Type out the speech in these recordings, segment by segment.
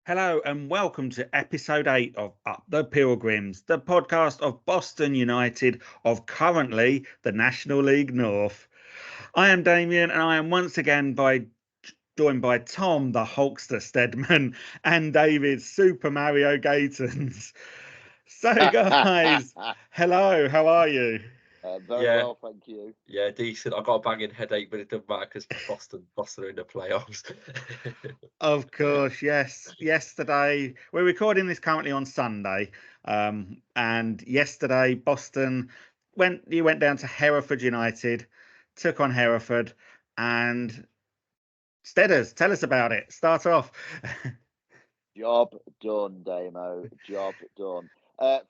Hello and welcome to episode 8 of Up the Pilgrims, the podcast of Boston United of currently the National League North. I am Damien and I am once again joined by Tom the Hulkster Stedman and David Super Mario Gatons. So guys, hello, how are you? Very Yeah, well, thank you. yeah, decent. I got a banging headache, but it doesn't matter because Boston are in the playoffs. Of course, yes. Yesterday, we're recording this currently on Sunday, and yesterday Boston went down to Hereford United, took on Hereford, and Stedders. Tell us about it. Start off. Job done, Damo. Job done.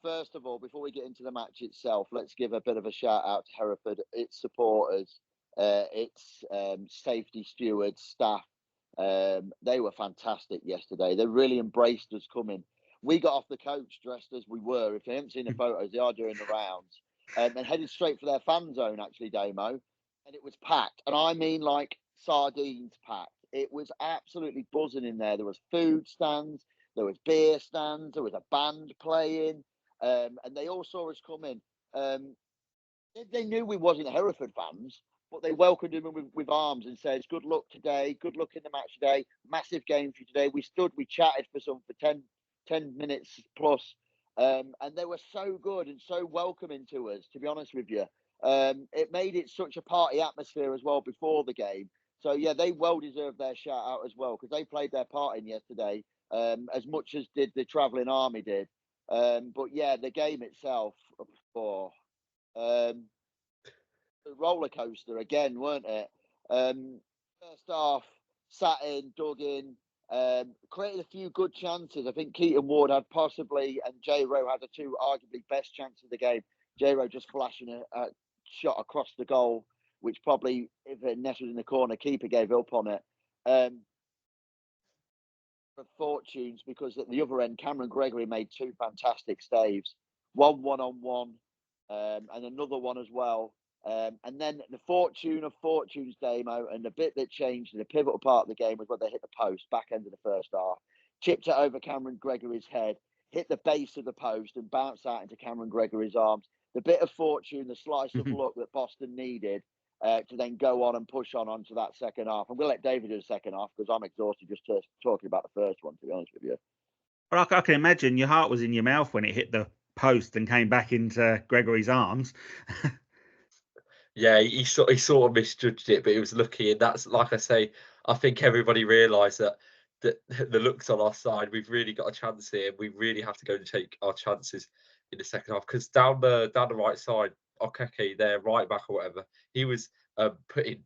First of all, before we get into the match itself, let's give a bit of a shout out to Hereford, its supporters, its safety stewards, staff. They were fantastic yesterday. They really embraced us coming. We got off the coach dressed as we were. If you haven't seen the photos, they are doing the rounds. And headed straight for their fan zone, actually, Damo. And it was packed. And I mean like sardines packed. It was absolutely buzzing in there. There was food stands, there was beer stands, there was a band playing, and they all saw us coming. They knew we wasn't Hereford fans, but they welcomed him with arms and said, "Good luck today. Good luck in the match today. Massive game for you today." We chatted for 10 minutes plus, and they were so good and so welcoming to us. To be honest with you, it made it such a party atmosphere as well before the game. So yeah, they well deserve their shout out as well because they played their part in yesterday, as much as did the travelling army did. But yeah, the game itself, oh, um, a roller coaster again, weren't it? First half, sat in, dug in, created a few good chances. I think Keaton Ward had possibly, and J Rowe had the two arguably best chances of the game. J Rowe just flashing a shot across the goal, which probably, if it nestled in the corner, keeper gave up on it. Um, for fortunes, because at the other end, Cameron Gregory made two fantastic saves, one on one, and another one as well. And then the fortune of fortunes, Damo, and the bit that changed in the pivotal part of the game was when they hit the post, back end of the first half, chipped it over Cameron Gregory's head, hit the base of the post, and bounced out into Cameron Gregory's arms. The bit of fortune, the slice of luck that Boston needed to then go on and push on onto that second half. I'm going to let David do the second half because I'm exhausted just talking about the first one, to be honest with you. Well, I can imagine your heart was in your mouth when it hit the post and came back into Gregory's arms. Yeah, he sort of misjudged it, but he was lucky, and that's like I say. I think everybody realised that the looks on our side. We've really got a chance here. We really have to go and take our chances in the second half because down the right side, Okeke, their right back or whatever, he was putting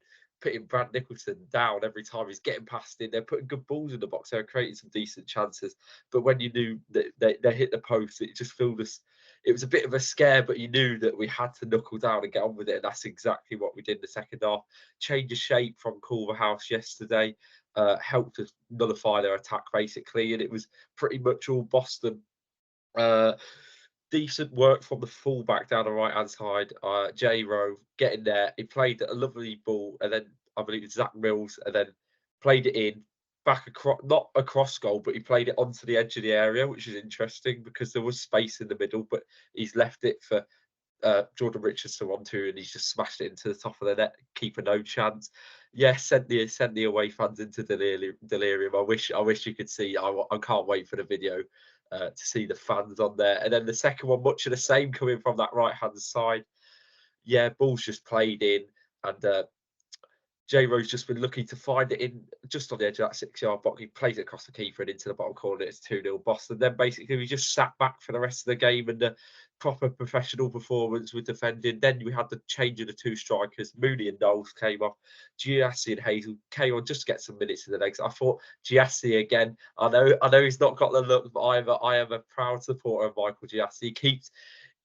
Brad Nicholson down every time he's getting past him. They're putting good balls in the box. They're creating some decent chances. But when you knew that they hit the post, it just filled us. It was a bit of a scare, but you knew that we had to knuckle down and get on with it. And that's exactly what we did in the second half. Change of shape from Culverhouse yesterday helped us nullify their attack, basically. And it was pretty much all Boston. Uh, Decent work from the fullback down the right hand side. J Rowe getting there. He played a lovely ball, and then I believe it's Zach Mills, and then played it in back across, not across goal, but he played it onto the edge of the area, which is interesting because there was space in the middle, but he's left it for Jordan Richardson onto, and he's just smashed it into the top of the net. Keeper no chance. Yes, send the away fans into delirium. I wish you could see. I can't wait for the video to see the fans on there. And then the second one, much of the same coming from that right hand side. Yeah, ball's just played in, and J Rowe's just been looking to find it in just on the edge of that 6 yard box. He plays it across the keeper and into the bottom corner. It's 2-0 Boston. Then basically we just sat back for the rest of the game and the proper professional performance with defending. Then we had the change of the two strikers. Mooney and Knowles came off. Giassi and Hazel came on just to get some minutes in the legs. I thought Giassi again. I know he's not got the look, but I am a proud supporter of Michael Giassi.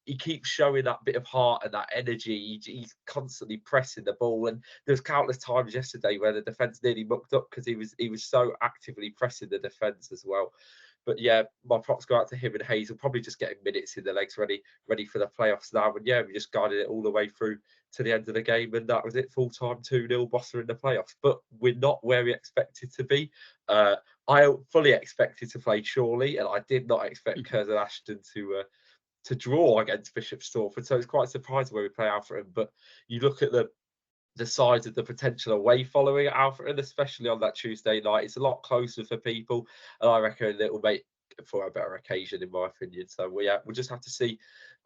He keeps showing that bit of heart and that energy. He's constantly pressing the ball, and there's countless times yesterday where the defence nearly mucked up because he was so actively pressing the defence as well. But yeah, my props go out to him and Hazel, probably just getting minutes in the legs, ready for the playoffs now. And yeah, we just guided it all the way through to the end of the game, and that was it. Full time 2-0, Bossa in the playoffs. But we're not where we expected to be. I fully expected to play Chorley, and I did not expect Curzon Ashton to draw against Bishop Stortford. So it's quite surprising where we play Alfreton. But you look at the size of the potential away following at Alfreton, especially on that Tuesday night. It's a lot closer for people, and I reckon it will make for a better occasion, in my opinion. So we'll just have to see.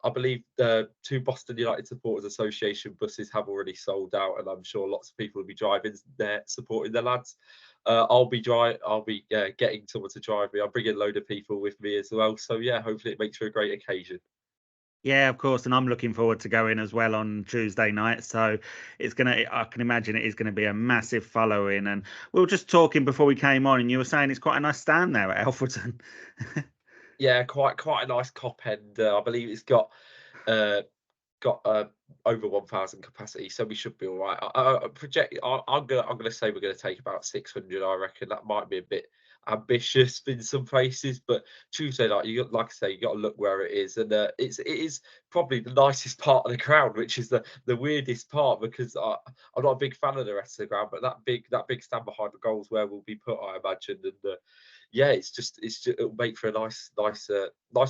I believe the 2 Boston United Supporters Association buses have already sold out, and I'm sure lots of people will be driving there supporting the lads. I'll be getting someone to drive me. I'll bring a load of people with me as well. So yeah, hopefully it makes for a great occasion. Yeah, of course, and I'm looking forward to going as well on Tuesday night. So I can imagine it is gonna be a massive following. And we were just talking before we came on, and you were saying it's quite a nice stand there at Alfreton. Yeah, quite a nice cop end. I believe it's got over 1,000 capacity, so we should be all right. I'm gonna say we're gonna take about 600. I reckon that might be a bit ambitious in some places, but Tuesday night, like I say, you got to look where it is, and it is probably the nicest part of the ground, which is the weirdest part, because I'm not a big fan of the rest of the ground, but that big stand behind the goals where we'll be put, I imagine, and yeah, it's just it'll make for a nice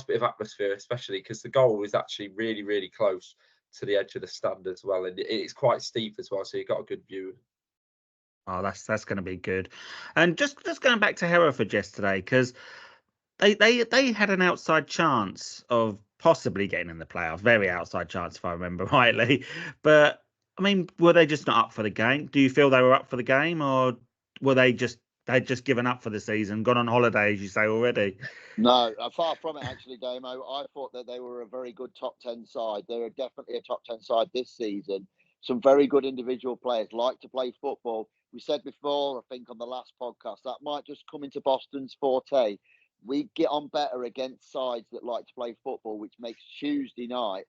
bit of atmosphere, especially because the goal is actually really close to the edge of the stand as well, and it's quite steep as well, so you've got a good view. Oh, that's going to be good. And just going back to Hereford yesterday, because they had an outside chance of possibly getting in the playoffs, very outside chance if I remember rightly. But I mean, were they just not up for the game? Do you feel they were up for the game, or were they'd just given up for the season, gone on holiday, as you say already? No, far from it, actually, Damo. I thought that they were a very good top 10 side. They were definitely a top 10 side this season. Some very good individual players, like to play football. We said before, I think on the last podcast, that might just come into Boston's forte. We get on better against sides that like to play football, which makes Tuesday night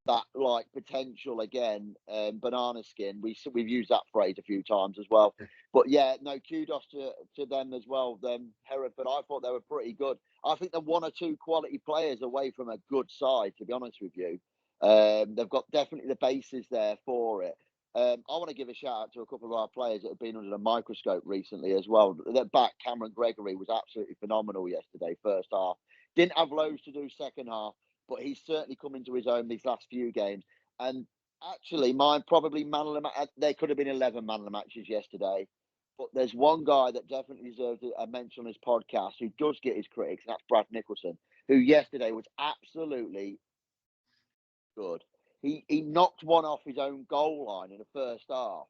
that like potential again, banana skin. We've used that phrase a few times as well. But yeah, no, kudos to them as well. Them Hereford, I thought they were pretty good. I think they're 1 or 2 quality players away from a good side, to be honest with you. They've got definitely the basis there for it. I want to give a shout out to a couple of our players that have been under the microscope recently as well. That back, Cameron Gregory was absolutely phenomenal yesterday, first half. Didn't have loads to do second half, but he's certainly come into his own these last few games. And actually, mine probably man of the match. There could have been 11 man of the matches yesterday, but there's one guy that definitely deserves a mention on his podcast who does get his critics, and that's Brad Nicholson, who yesterday was absolutely good. He knocked one off his own goal line in the first half.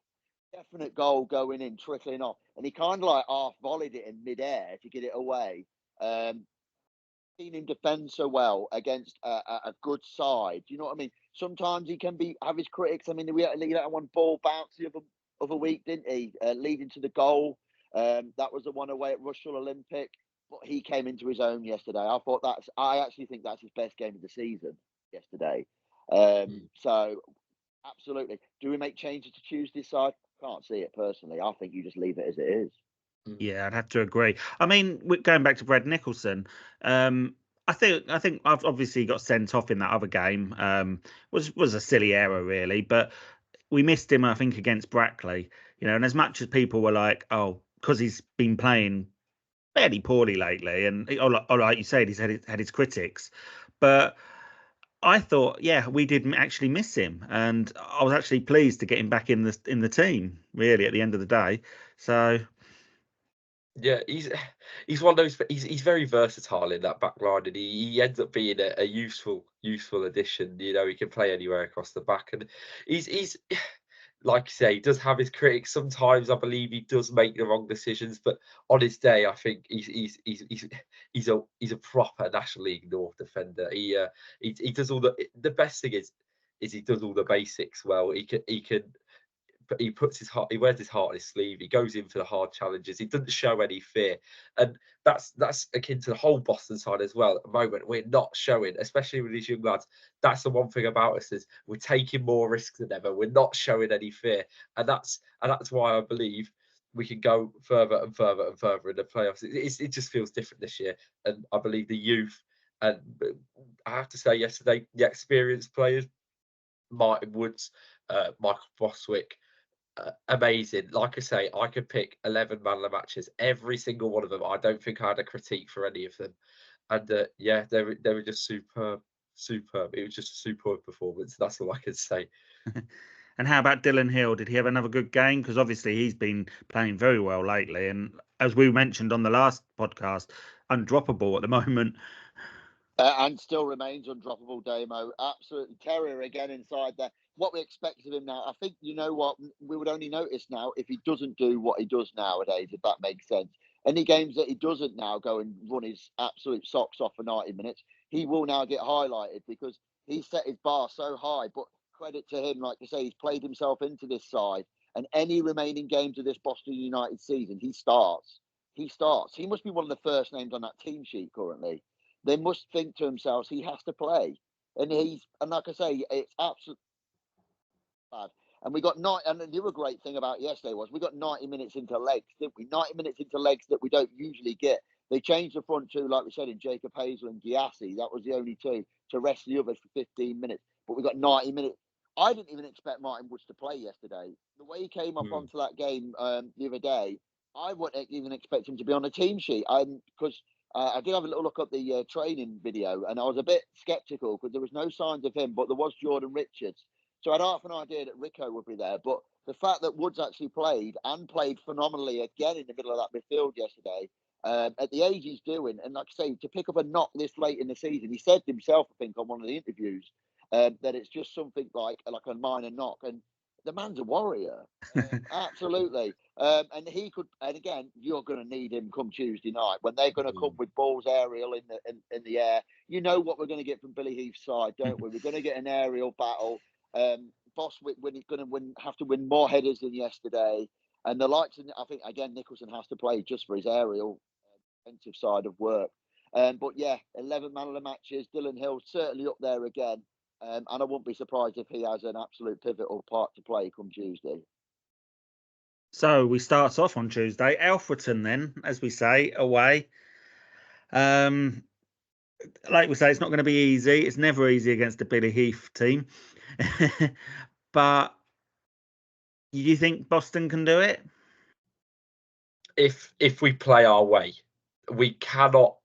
Definite goal going in, trickling off, and he kind of like half volleyed it in midair to get it away. Seen him defend so well against a good side. Do you know what I mean? Sometimes he can have his critics. I mean, we had that one ball bounce the other week, didn't he? Leading to the goal. That was the one away at Russell Olympic. But he came into his own yesterday. I actually think that's his best game of the season yesterday. So absolutely. Do we make changes to Tuesday's side? Can't see it personally. I think you just leave it as it is. Yeah, I'd have to agree. I mean, going back to Brad Nicholson, I think I've obviously got sent off in that other game. Was a silly error really, but we missed him, I think, against Brackley. And as much as people were like, oh, because he's been playing fairly poorly lately, and like you said, he's had his critics, but I thought, yeah, we didn't actually miss him, and I was actually pleased to get him back in the team. Really, at the end of the day, so. Yeah, he's one of those. He's very versatile in that back line, and he ends up being a useful addition. He can play anywhere across the back, and he's like you say, he does have his critics. Sometimes I believe he does make the wrong decisions, but on his day, I think he's a proper National League North defender. He does all the best thing is he does all the basics well. He wears his heart on his sleeve. He goes in for the hard challenges. He doesn't show any fear, and that's akin to the whole Boston side as well. At the moment, we're not showing, especially with these young lads. That's the one thing about us is we're taking more risks than ever. We're not showing any fear, and that's why I believe we can go further and further and further in the playoffs. It just feels different this year, and I believe the youth, and I have to say yesterday, the experienced players, Martin Woods, Michael Boswick, amazing. Like I say, I could pick 11 man of the matches, every single one of them. I don't think I had a critique for any of them, and yeah, they were just superb. It was just a superb performance. That's all I can say. And how about Dylan Hill? Did he have another good game? Because obviously he's been playing very well lately, and as we mentioned on the last podcast, undroppable at the moment. And still remains undroppable, Damo. Absolutely terrier again inside there. What we expect of him now, I think, you know what, we would only notice now if he doesn't do what he does nowadays, if that makes sense. Any games that he doesn't now go and run his absolute socks off for 90 minutes, he will now get highlighted because he set his bar so high. But credit to him, like I say, he's played himself into this side. And any remaining games of this Boston United season, he starts. He must be one of the first names on that team sheet currently. They must think to themselves he has to play, and like I say, it's absolutely bad. And we got and the other great thing about yesterday was we got 90 minutes into legs, didn't we? 90 minutes into legs that we don't usually get. They changed the front two, like we said, in Jacob Hazel and Giassi. That was the only two to rest the others for 15 minutes. But we got 90 minutes. I didn't even expect Martin Woods to play yesterday. The way he came up onto that game the other day, I wouldn't even expect him to be on the team sheet. Because I did have a little look at the training video, and I was a bit sceptical because there was no signs of him, but there was Jordan Richards. So I had half an idea that Rico would be there. But the fact that Woods actually played phenomenally again in the middle of that midfield yesterday, at the age he's doing, and like I say, to pick up a knock this late in the season, he said himself, I think, on one of the interviews, that it's just something like a minor knock. And the man's a warrior. Absolutely. And he could, and again, you're going to need him come Tuesday night when they're going to come with balls aerial in the air. You know what we're going to get from Billy Heath's side, don't we? We're going to get an aerial battle. Boswick when he's going to have to win more headers than yesterday, and the likes. I think again Nicholson has to play just for his aerial defensive side of work. But yeah, 11 man of the matches. Dylan Hill certainly up there again. And I wouldn't be surprised if he has an absolute pivotal part to play come Tuesday. So we start off on Tuesday. Alfreton then, as we say, away. Like we say, it's not going to be easy. It's never easy against the Billy Heath team. But you think Boston can do it? If we play our way, we cannot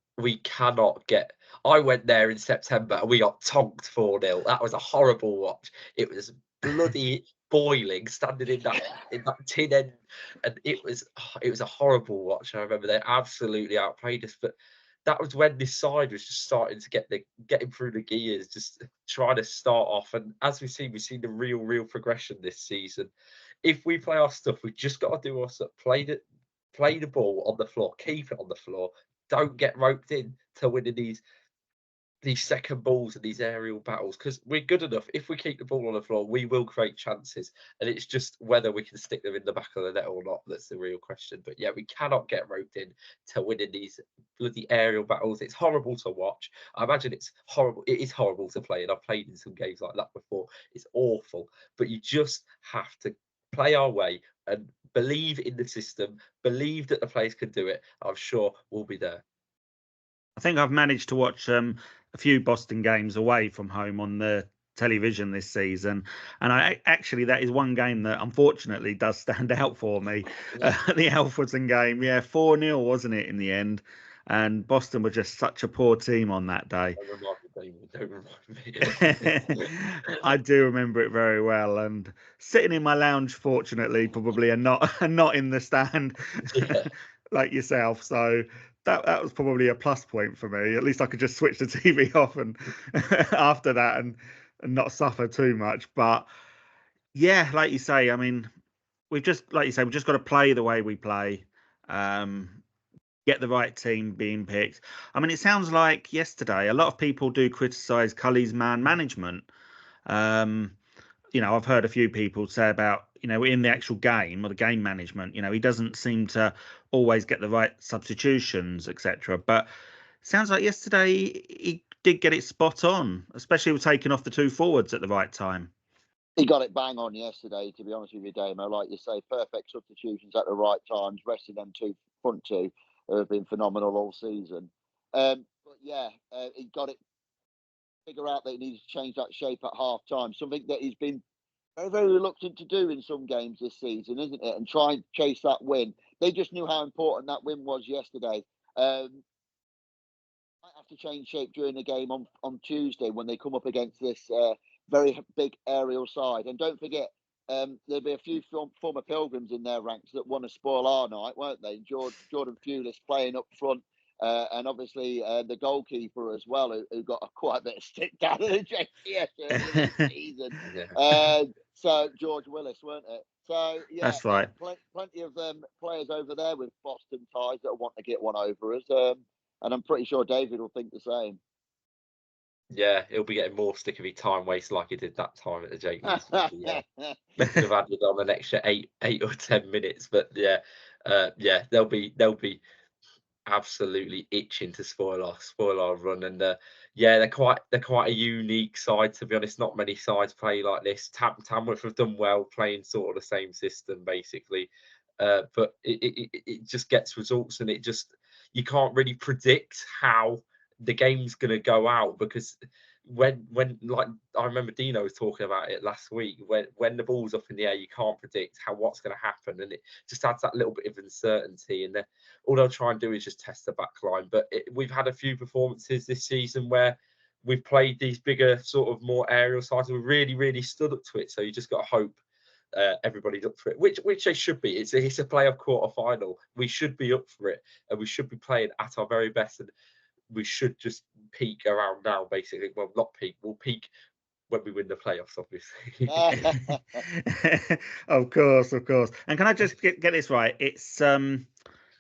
get. I went there in September and we got tonked 4-0. That was a horrible watch. It was bloody boiling, standing in that tin end, and it was a horrible watch. I remember they absolutely outplayed us, but that was when this side was just starting to getting through the gears, just trying to start off. And as we've seen the real progression this season. If we play our stuff, we just got to do us play the ball on the floor, keep it on the floor. Don't get roped in to winning these second balls and these aerial battles, because we're good enough. If we keep the ball on the floor, we will create chances, and it's just whether we can stick them in the back of the net or not that's the real question. But yeah, we cannot get roped in to winning these bloody aerial battles. It's horrible to watch. I imagine it's horrible. It is horrible to play, and I've played in some games like that before. It's awful, but you just have to play our way and believe in the system, believe that the players can do it. I'm sure we'll be there. I think I've managed to watch a few Boston games away from home on the television this season, and that is one game that unfortunately does stand out for me. The Alfreton game, 4-0 wasn't it in the end? And Boston were just such a poor team on that day. Don't remind me. I do remember it very well, and sitting in my lounge, fortunately, probably, and not in the stand, like yourself. So that was probably a plus point for me. At least I could just switch the TV off and after that and not suffer too much. But yeah, like you say, I mean, we've just got to play the way we play. Get the right team being picked. I mean, it sounds like yesterday a lot of people do criticise Cully's man management. I've heard a few people say about, in the actual game or the game management, he doesn't seem to always get the right substitutions, etc. But it sounds like yesterday he did get it spot on, especially with taking off the two forwards at the right time. He got it bang on yesterday, to be honest with you, Damo. Like you say, perfect substitutions at the right times, resting them front two who have been phenomenal all season. But yeah, he got it, figure out that he needs to change that shape at half time, something that he's been very, very reluctant to do in some games this season, isn't it? And try and chase that win. They just knew how important that win was yesterday. Might have to change shape during the game on Tuesday when they come up against this very big aerial side. And don't forget, there'll be a few former Pilgrims in their ranks that want to spoil our night, won't they? Jordan Pulis playing up front, and obviously the goalkeeper as well, who got quite a bit of stick down in the JCS earlier this season. Yeah. So George Willis, weren't it? So yeah, That's right. Plenty of players over there with Boston ties that want to get one over us. And I'm pretty sure David will think the same. Yeah, he'll be getting more stick if he time wastes like he did that time at the Jakes. Yeah, could have added on an extra 8 or 10 minutes, but yeah, they'll be absolutely itching to spoil our run. And yeah, they're quite a unique side, to be honest. Not many sides play like this. Tamworth have done well playing sort of the same system basically, but it just gets results, and it just, you can't really predict how the game's going to go out, because when like I remember Dino was talking about it last week, when the ball's up in the air, you can't predict what's going to happen, and it just adds that little bit of uncertainty. And all they'll try and do is just test the back line. But we've had a few performances this season where we've played these bigger, sort of more aerial sides, and we really stood up to it. So you just got to hope everybody's up for it, which they should be. It's a playoff quarter final. We should be up for it, and we should be playing at our very best. And we should just peak around now, basically. Well, not peak. We'll peak when we win the playoffs, obviously. Of course. And can I just get this right? It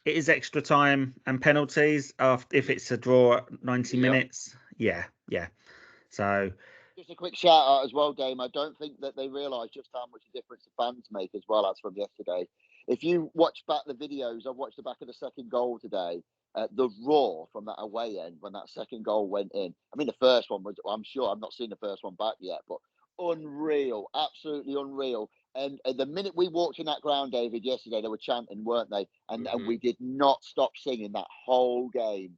is extra time and penalties if it's a draw at 90 minutes. Yeah. So just a quick shout out as well, Dame. I don't think that they realise just how much difference the fans make as well, as from yesterday. If you watch back the videos, I watched the back of the second goal today. The roar from that away end when that second goal went in. I mean, the first one was, I'm sure I've not seen the first one back yet, but unreal, absolutely unreal. And the minute we walked in that ground, David, yesterday, they were chanting, weren't they? And we did not stop singing the whole game.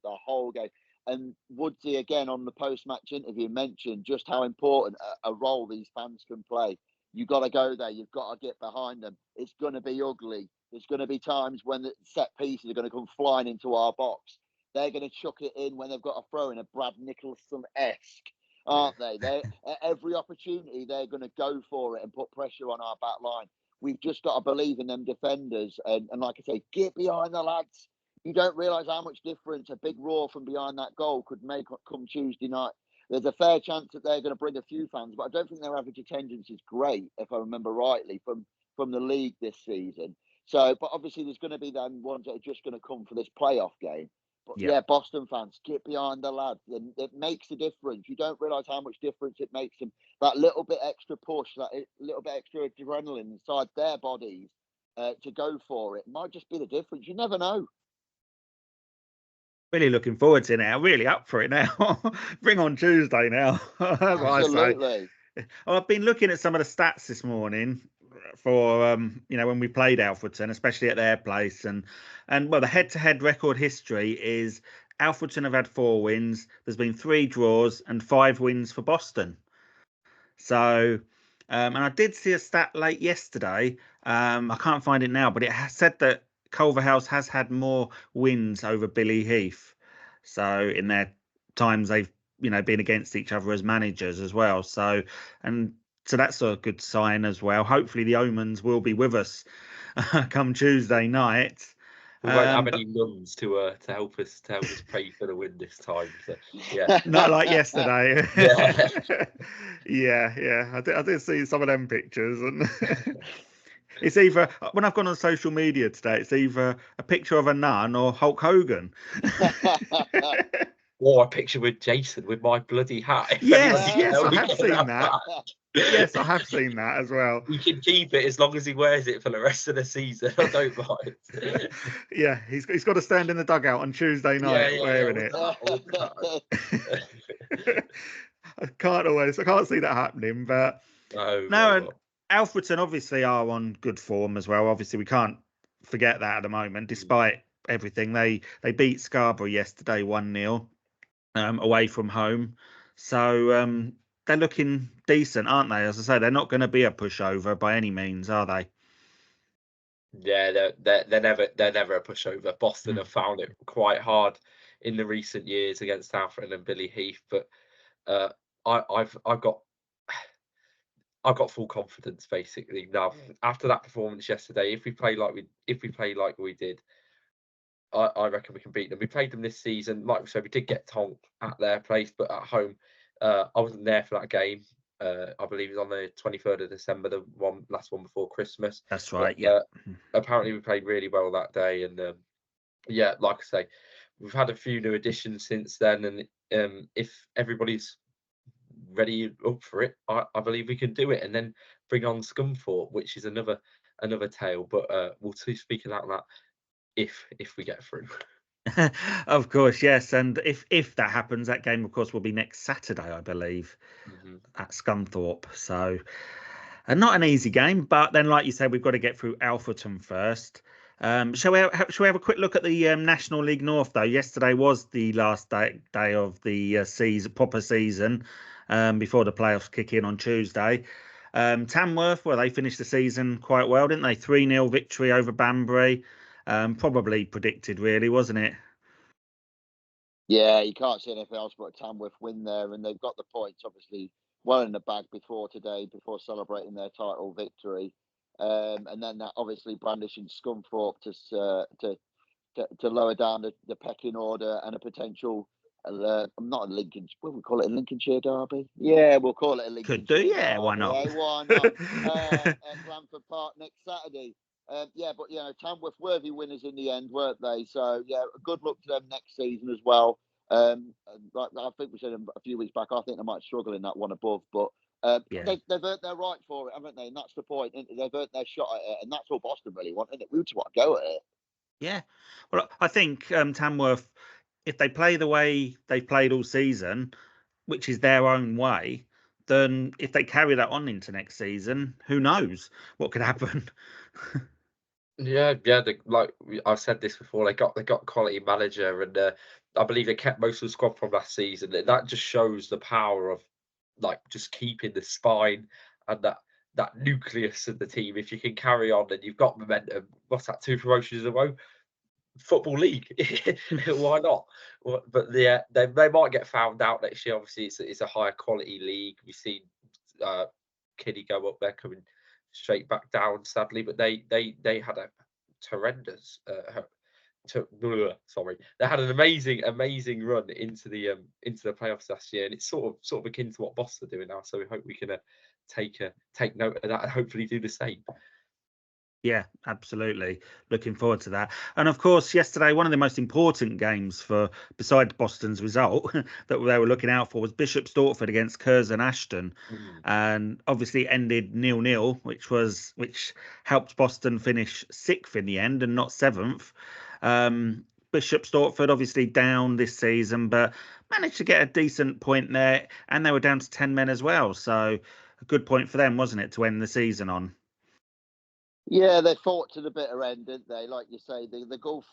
And Woodsy, again, on the post-match interview, mentioned just how important a role these fans can play. You've got to go there. You've got to get behind them. It's going to be ugly. There's going to be times when the set pieces are going to come flying into our box. They're going to chuck it in when they've got a throw in, a Brad Nicholson-esque, aren't they? At every opportunity, they're going to go for it and put pressure on our back line. We've just got to believe in them defenders. And like I say, get behind the lads. You don't realise how much difference a big roar from behind that goal could make come Tuesday night. There's a fair chance that they're going to bring a few fans, but I don't think their average attendance is great, if I remember rightly, from the league this season. So, but obviously there's going to be them ones that are just going to come for this playoff game. But yeah, Boston fans, get behind the lads. And it makes a difference. You don't realise how much difference it makes them. That little bit extra push, that little bit extra adrenaline inside their bodies to go for it might just be the difference. You never know. Really looking forward to it now. Really up for it now. Bring on Tuesday now. That's Absolutely. what I say. Well, I've been looking at some of the stats this morning for when we played Alfreton, especially at their place, and well, the head-to-head record history is Alfreton have had 4 wins. There's been 3 draws and 5 wins for Boston. So, and I did see a stat late yesterday. I can't find it now, but it said that Culverhouse has had more wins over Billy Heath. So in their times they've been against each other as managers as well. So that's a good sign as well. Hopefully the omens will be with us come Tuesday night. We won't have any nuns to help us pray for the win this time. So, yeah, not like yesterday. Yeah. I did see some of them pictures, and it's either, when I've gone on social media today, it's either a picture of a nun or Hulk Hogan. Or a picture with Jason with my bloody hat. Yes, I have seen that. Yes, I have seen that as well. You can keep it as long as he wears it for the rest of the season. I don't mind. Yeah, he's got to stand in the dugout on Tuesday night wearing it. I can't see that happening, but No, No, very and well. Alfreton obviously are on good form as well. Obviously, we can't forget that at the moment, despite everything. They beat Scarborough yesterday 1-0 away from home. So they're looking decent, aren't they? As I say, they're not going to be a pushover by any means, are they? Yeah, they're never a pushover. Boston have found it quite hard in the recent years against Alfreton and Billy Heath, but I've got full confidence basically now after that performance yesterday. If we play like we did, I reckon we can beat them. We played them this season, like we said, we did get tonked at their place, but at home, I wasn't there for that game. I believe it was on the 23rd of December, the last one before Christmas. That's But right. Yeah. apparently we played really well that day, and yeah, like I say, we've had a few new additions since then, and if everybody's ready up for it, I believe we can do it, and then bring on Scunthorpe, which is another tale. But we'll speak about that if we get through. Of course, yes. And if that happens, that game, of course, will be next Saturday, I believe, at Scunthorpe. So, and not an easy game, but then, like you said, we've got to get through Alfreton first. Shall we have a quick look at the National League North, though? Yesterday was the last day of the proper season, before the playoffs kick in on Tuesday. Tamworth, well, they finished the season quite well, didn't they? 3-0 victory over Banbury. Probably predicted, really, wasn't it? Yeah, you can't see anything else but a Tamworth win there, and they've got the points obviously well in the bag before celebrating their title victory, and then that obviously brandishing Scunthorpe to lower down the pecking order and a potential. Not a Lincoln. What we call it, a Lincolnshire derby? Yeah, we'll call it a Lincolnshire. Could do, yeah. Derby. Why not? Eh? Why not? At Blandford Park next Saturday. Yeah, but Tamworth worthy winners in the end, weren't they? So yeah, good luck to them next season as well. Like I think we said a few weeks back, I think they might struggle in that one above, but Yeah. they've earned their right for it, haven't they? And that's the point. They've earned their shot at it, and that's all Boston really want, isn't it? We just want to go at it. Yeah. Well, I think Tamworth, if they play the way they've played all season, which is their own way, then if they carry that on into next season, who knows what could happen? Yeah. I've said this before, they got quality manager, and I believe they kept most of the squad from last season. And that just shows the power of just keeping the spine and that nucleus of the team. If you can carry on and you've got momentum, what's that? 2 promotions in a row. Football League, why not? But yeah, they might get found out next year. Obviously, it's a higher quality league. We've seen Kiddie go up there, coming straight back down, sadly. But they had a horrendous. Sorry, they had an amazing run into the playoffs last year, and it's sort of akin to what Boston are doing now. So we hope we can take note of that and hopefully do the same. Yeah, absolutely. Looking forward to that. And of course, yesterday, one of the most important games besides Boston's result that they were looking out for was Bishop Stortford against Curzon Ashton. And obviously ended 0-0, which helped Boston finish 6th in the end and not 7th. Bishop Stortford obviously down this season, but managed to get a decent point there, and they were down to 10 men as well. So a good point for them, wasn't it, to end the season on? Yeah, they fought to the bitter end, didn't they? Like you say, the goal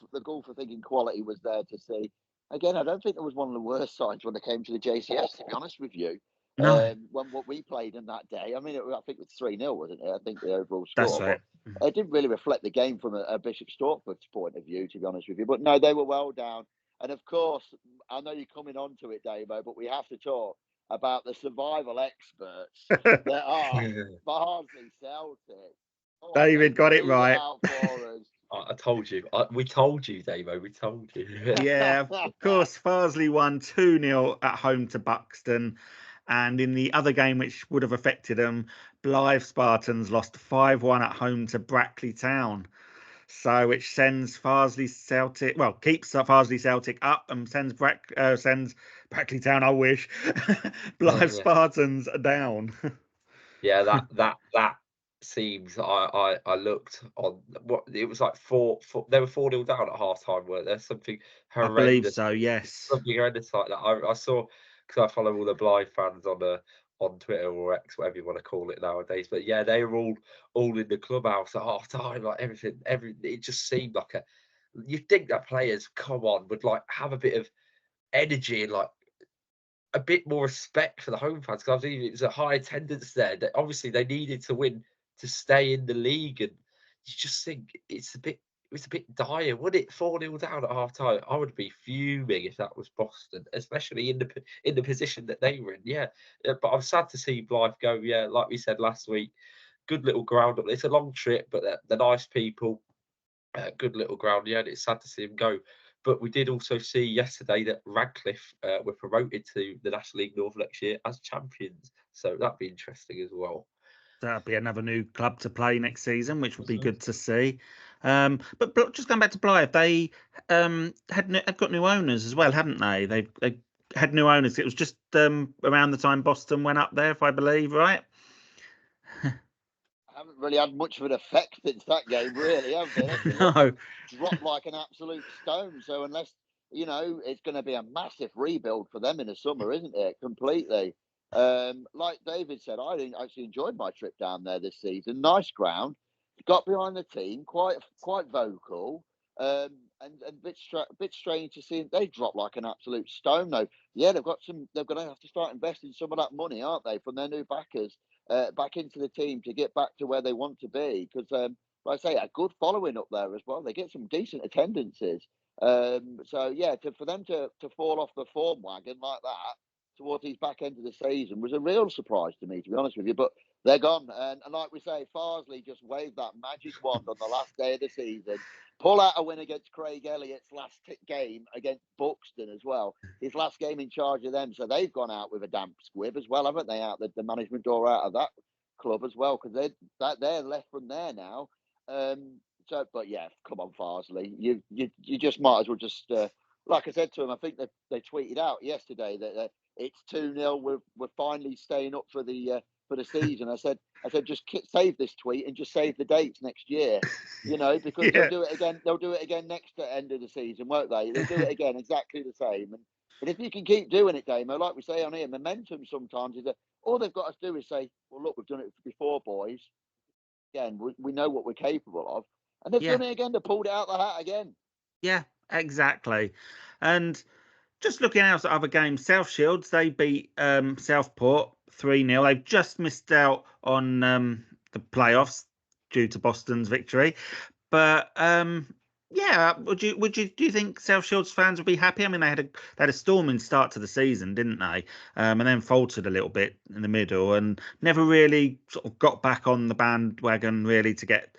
for thinking quality was there to see. Again, I don't think it was one of the worst sides when it came to the JCS, to be honest with you. No. When what we played in that day, I mean, I think it was 3-0, wasn't it? I think the overall score. That's right. But it didn't really reflect the game from a Bishop Stortford's point of view, to be honest with you. But no, they were well down. And of course, I know you're coming on to it, Damo, but we have to talk about the survival experts that are Barnsley Celtic. Oh, David got it right. I told you. We told you, Damo. We told you. Yeah, of course. Farsley won 2-0 at home to Buxton. And in the other game, which would have affected them, Blythe Spartans lost 5-1 at home to Brackley Town. So which sends Farsley Celtic, well, keeps Farsley Celtic up and sends Brackley Town, I wish, Blythe Spartans down. Yeah, that seems. I looked on what it was like. They were 4-0 down at half time. Weren't there? Something horrendous. I believe so. Yes. Something horrendous like that. I saw, because I follow all the Blythe fans on on Twitter or X, whatever you want to call it nowadays. But yeah, they were all in the clubhouse at half time, like everything. It just seemed like you'd think that players, come on, would like have a bit of energy and like a bit more respect for the home fans, because I think it was a high attendance there. That obviously they needed to win to stay in the league, and you just think it was a bit dire, would it? 4-0 down at half time. I would be fuming if that was Boston, especially in the position that they were in. Yeah, but I'm sad to see Blythe go. Yeah, like we said last week, good little ground up. It's a long trip, but they're nice people. Good little ground. Yeah, and it's sad to see him go. But we did also see yesterday that Radcliffe were promoted to the National League North next year as champions. So that'd be interesting as well. That'll be another new club to play next season, which would be good to see. But just going back to Blythe, they have got new owners as well, haven't they? They had new owners. It was just around the time Boston went up there, if I believe, right? Haven't really had much of an effect since that game, really, have they? No. Dropped like an absolute stone. So unless it's going to be a massive rebuild for them in the summer, isn't it? Completely. Like David said, I actually enjoyed my trip down there this season. Nice ground. Got behind the team, quite vocal. And a bit strange to see they drop like an absolute stone. Though, yeah, they're going to have to start investing some of that money, aren't they, from their new backers back into the team to get back to where they want to be. Because, like I say, a good following up there as well. They get some decent attendances. So yeah, for them to fall off the form wagon like that towards his back end of the season was a real surprise to me, to be honest with you. But they're gone, and like we say, Farsley just waved that magic wand on the last day of the season. Pull out a win against Craig Elliott's last game against Buxton as well. His last game in charge of them, so they've gone out with a damp squib as well, haven't they? Out the management door out of that club as well, because they're left from there now. So, but yeah, come on, Farsley, you just might as well just like I said to him. I think they tweeted out yesterday that it's 2-0. We're finally staying up for the season. I said just save this tweet and just save the dates next year. Because Yeah. they'll do it again. They'll do it again next end of the season, won't they? They'll do it again exactly the same. And if you can keep doing it, Damo, like we say on here, momentum sometimes is that all they've got to do is say, well, look, we've done it before, boys. Again, we know what we're capable of. And they've done it again. They pulled it out the hat again. Yeah, exactly. And just looking out at other games, South Shields, they beat Southport 3-0. They've just missed out on the playoffs due to Boston's victory. But yeah, do you think South Shields fans would be happy? I mean, they had a storming start to the season, didn't they? And then faltered a little bit in the middle and never really sort of got back on the bandwagon really to get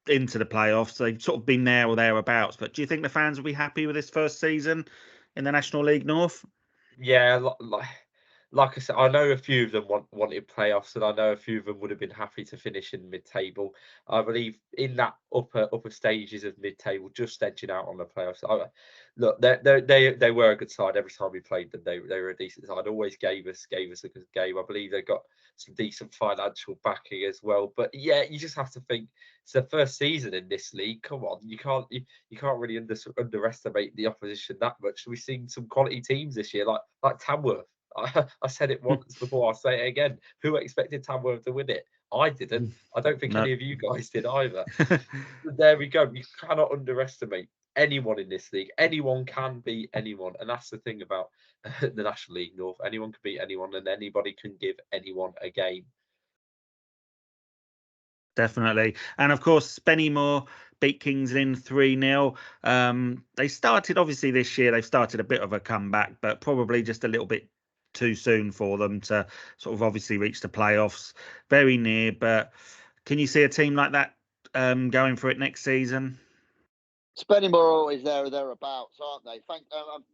into the playoffs. They've sort of been there or thereabouts. But do you think the fans will be happy with this first season in the National League North? Yeah, like I said, I know a few of them wanted playoffs, and I know a few of them would have been happy to finish in mid-table. I believe in that upper stages of mid-table, just edging out on the playoffs. Look, they were a good side every time we played them. They were a decent side. Always gave us a good game. I believe they got some decent financial backing as well. But yeah, you just have to think it's the first season in this league. Come on, you can't really underestimate the opposition that much. We've seen some quality teams this year, like Tamworth. I said it once before, I'll say it again. Who expected Tamworth to win it? I didn't. I don't think any of you guys did either. There we go. You cannot underestimate anyone in this league. Anyone can beat anyone. And that's the thing about the National League North. Anyone can beat anyone, and anybody can give anyone a game. Definitely. And of course, Spennymoor beat Kings Lynn 3-0. They started, obviously, this year, they've started a bit of a comeback, but probably just a little bit too soon for them to sort of obviously reach the playoffs. Very near, but can you see a team like that going for it next season? Spennymoor are always there or thereabouts, aren't they?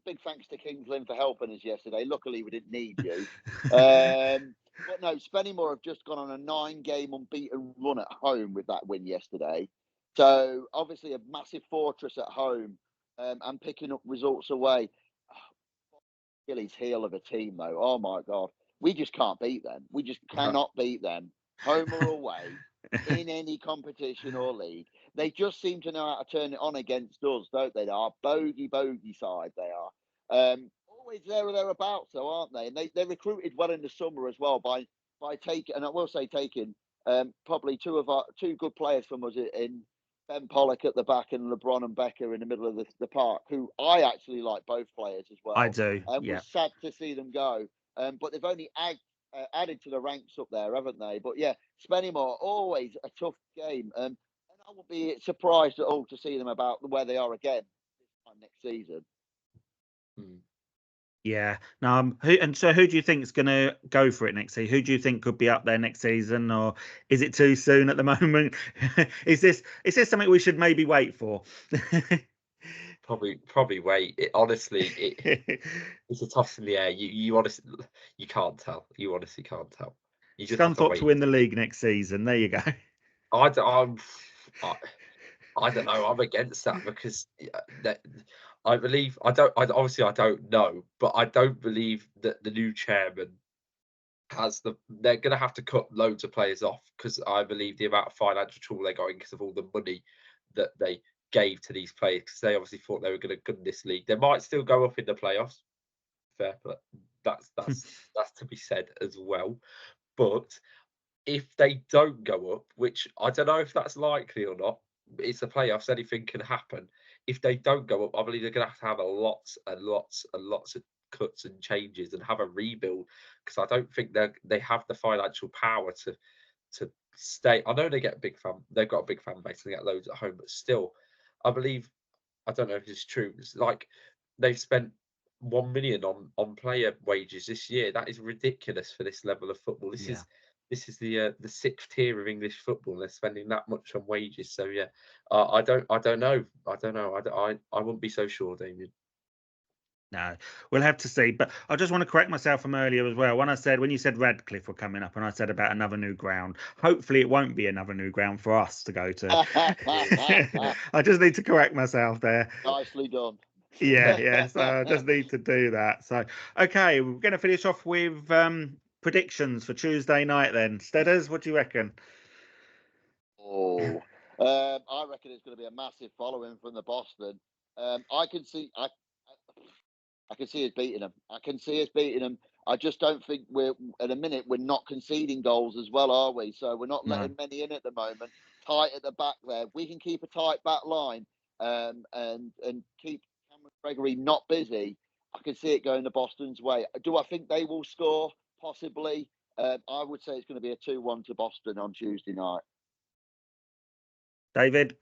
Big thanks to Kings Lynn for helping us yesterday. Luckily, we didn't need you. But no, Spennymoor have just gone on a 9-game unbeaten run at home with that win yesterday. So obviously a massive fortress at home and picking up results away. Achilles heel of a team, though. Oh my God, we just can't beat them. We just cannot beat them, home or away, in any competition or league. They just seem to know how to turn it on against us, don't they? They are bogey side. They are. always there or thereabouts, though, aren't they? And they recruited well in the summer as well by taking, and I will say taking probably two good players from us in Ben Pollock at the back and LeBron and Becker in the middle of the park, who I actually like both players as well. I do. And Yeah. was sad to see them go. But they've only added to the ranks up there, haven't they? But yeah, Spennymoor, always a tough game. And I won't be surprised at all to see them about where they are again this time next season. Yeah. So who do you think is going to go for it next season? Who do you think could be up there next season, or is it too soon at the moment? Is this something we should maybe wait for? Probably wait. It's a toss in the air. You honestly, you can't tell. You honestly can't tell. You just have to Scunthorpe wait. to win the league next season. There you go. I don't know. I'm against that because I believe I don't know, but I don't believe that the new chairman they're going to have to cut loads of players off, because I believe the amount of financial trouble they got in because of all the money that they gave to these players, because they obviously thought they were going to gun this league. They might still go up in the playoffs, fair, but that's to be said as well. But if they don't go up, which I don't know if that's likely or not, it's the playoffs, anything can happen. If they don't go up, I believe they're going to have lots and lots of cuts and changes and have a rebuild, because I don't think they have the financial power to stay. I know they've got a big fan base and they get loads at home, but still, I believe, I don't know if it's true, it's like they've spent 1 million on player wages this year. That is ridiculous for this level of football. This is the 6th tier of English football. They're spending that much on wages. So yeah, I don't know. I wouldn't be so sure, Damien. No, we'll have to see. But I just want to correct myself from earlier as well. When you said Radcliffe were coming up, and I said about another new ground, hopefully it won't be another new ground for us to go to. I just need to correct myself there. Nicely done. Yeah. So I just need to do that. So, okay, we're going to finish off with predictions for Tuesday night then. Stedders, what do you reckon? Oh, I reckon it's going to be a massive following from the Boston. I can see us beating them. I can see us beating them. I just don't think we're not conceding goals as well, are we? So we're not letting many in at the moment. Tight at the back there. We can keep a tight back line and keep Cameron Gregory not busy. I can see it going the Boston's way. Do I think they will score? Possibly. I would say it's going to be a 2-1 to Boston on Tuesday night. David?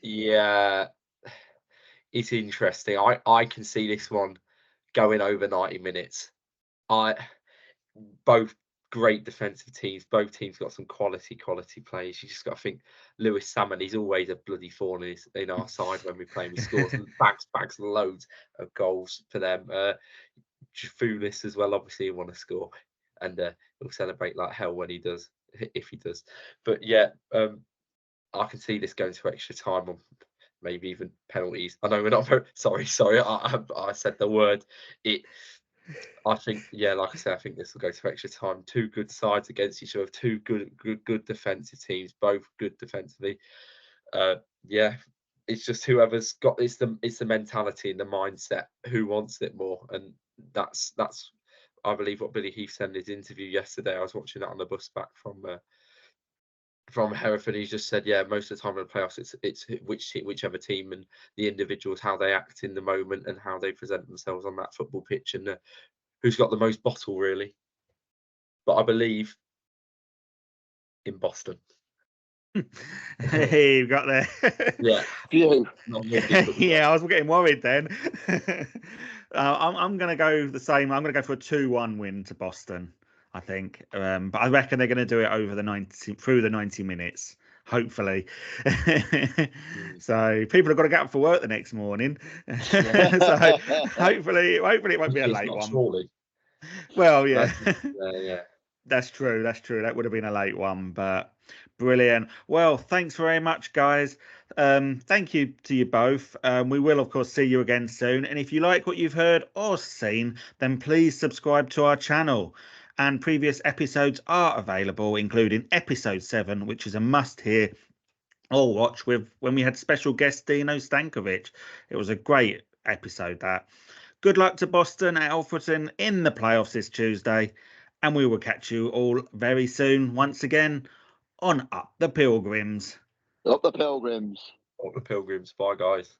Yeah, it's interesting. I can see this one going over 90 minutes. Both great defensive teams. Both teams got some quality players. You just got to think Lewis Salmon, he's always a bloody thorn in our side when we play him. He scores bags loads of goals for them. Foulis as well, obviously he want to score, and he'll celebrate like hell when he does, if he does. But yeah, I can see this going to extra time, or maybe even penalties. I know we're not very sorry. I said the word. I think, yeah, like I said, I think this will go to extra time. Two good sides against each other, two good defensive teams, both good defensively. Yeah, it's just whoever's got it's the mentality and the mindset who wants it more, and that's I believe what Billy Heath said in his interview yesterday. I was watching that on the bus back from Hereford. He just said, yeah, most of the time in the playoffs, it's whichever team and the individuals, how they act in the moment and how they present themselves on that football pitch, and who's got the most bottle, really. But I believe in Boston. Hey, you got there. Yeah. Yeah, I was getting worried then. I'm going to go the same. I'm going to go for a 2-1 win to Boston, I think. But I reckon they're going to do it over through the 90 minutes, hopefully. So people have got to get up for work the next morning. So hopefully it won't be a late one. Surely. Well, yeah. Yeah. That's true. That would have been a late one, but brilliant. Well, thanks very much, guys. Thank you to you both. We will, of course, see you again soon. And if you like what you've heard or seen, then please subscribe to our channel. And previous episodes are available, including episode 7, which is a must-hear or watch when we had special guest Dino Stankovic. It was a great episode, that. Good luck to Boston at Alfreton in the playoffs this Tuesday. And we will catch you all very soon once again on Up the Pilgrims. Up the Pilgrims. Up the Pilgrims. Bye, guys.